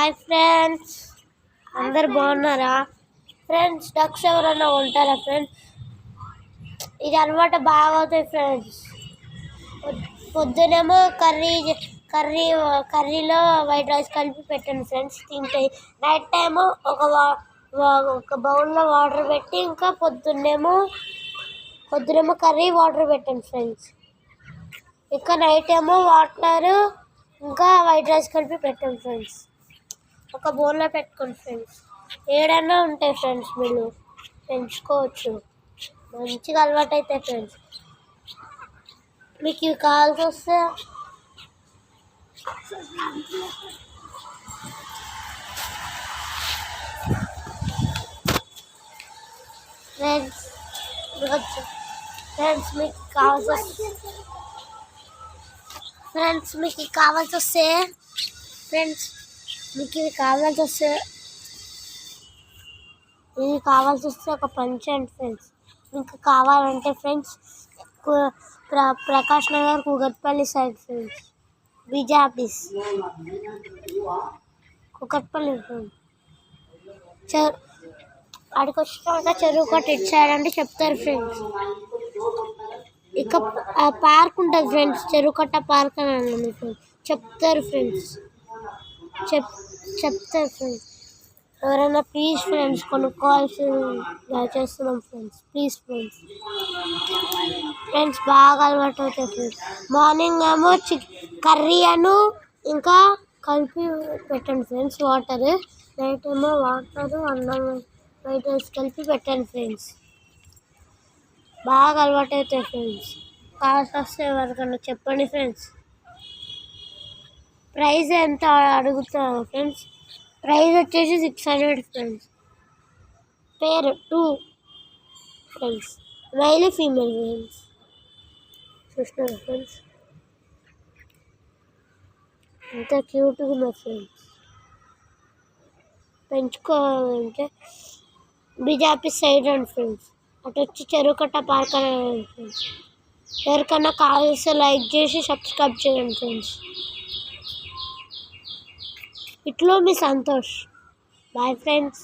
Hi friends, అందరు బాగున్నారా friends? Ducks ఎవరైనా ఉంటారా ఫ్రెండ్స్? ఇది అనమాట బాగా అవుతాయి ఫ్రెండ్స్. పొద్దునేమో కర్రీలో వైట్ రైస్ కలిపి పెట్టండి ఫ్రెండ్స్, తింటాయి. నైట్ టైము ఒక బౌల్లో వాటర్ పెట్టి ఇంకా పొద్దున్నేమో కర్రీ వాటర్ పెట్టండి ఫ్రెండ్స్. ఇంకా నైట్ ఏమో వాటర్ ఇంకా వైట్ రైస్ కలిపి పెట్టండి ఫ్రెండ్స్. ఒక బౌల్లో పెట్టుకోండి ఫ్రెండ్స్. ఏడన్నా ఉంటాయి ఫ్రెండ్స్, మీరు పెంచుకోవచ్చు, మంచిగా అలవాటు అవుతాయి ఫ్రెండ్స్. మీకు ఇవి కావాల్సి వస్తే ఫ్రెండ్స్ మీకు కావాల్సి వస్తే ఒక పని చేయండి ఫ్రెండ్స్. మీకు కావాలంటే friends Prakash Nagar Kukatpally side friends, Vijay office Kukatpally friends. అక్కడికి వచ్చినాక చెరువు కట్ట ఇటు సైడ్ అంటే చెప్తారు ఫ్రెండ్స్. ఇక పార్క్ ఉంటుంది ఫ్రెండ్స్, చెరువు కట్ట పార్క్ అని అన్నాను ఫ్రెండ్స్. చెప్తారు ఫ్రెండ్స్. ఎవరైనా ప్లీజ్ ఫ్రెండ్స్ కొనుక్కోవాల్సి చేస్తున్నాం ఫ్రెండ్స్, ప్లీజ్ ఫ్రెండ్స్ బాగా అలవాటు అవుతాయి ఫ్రెండ్స్. మార్నింగ్ ఏమో కర్రీ ఇంకా కలిపి పెట్టండి ఫ్రెండ్స్ వాటర్. నైట్ ఏమో వాటర్ అన్నం వైట్ రైస్ కలిపి పెట్టండి ఫ్రెండ్స్. బాగా అలవాటు అవుతాయి ఫ్రెండ్స్. కాస్ట్ వస్తే ఎవరికన్నా చెప్పండి ఫ్రెండ్స్. ప్రైస్ ఎంత అడుగుతాను ఫ్రెండ్స్? ప్రైస్ వచ్చేసి 600 ఫ్రెండ్స్. పేరు 2 ఫ్రెండ్స్, మెయిల్ ఫీమేల్ ఫ్రెండ్స్. చూస్తున్నారు ఫ్రెండ్స్, ఎంత క్యూట్గా ఉన్నారు ఫ్రెండ్స్. పెంచుకోవాలంటే బీజేపీ సైడ్ అండి ఫ్రెండ్స్. అటు వచ్చి చెరువు కట్ట పార్క్ అని ఫ్రెండ్స్. ఎవరికన్నా కావాల్సి లైక్ చేసి సబ్స్క్రైబ్ చేయండి ఫ్రెండ్స్. ఇట్లో మీ సంతోష్. Bye friends.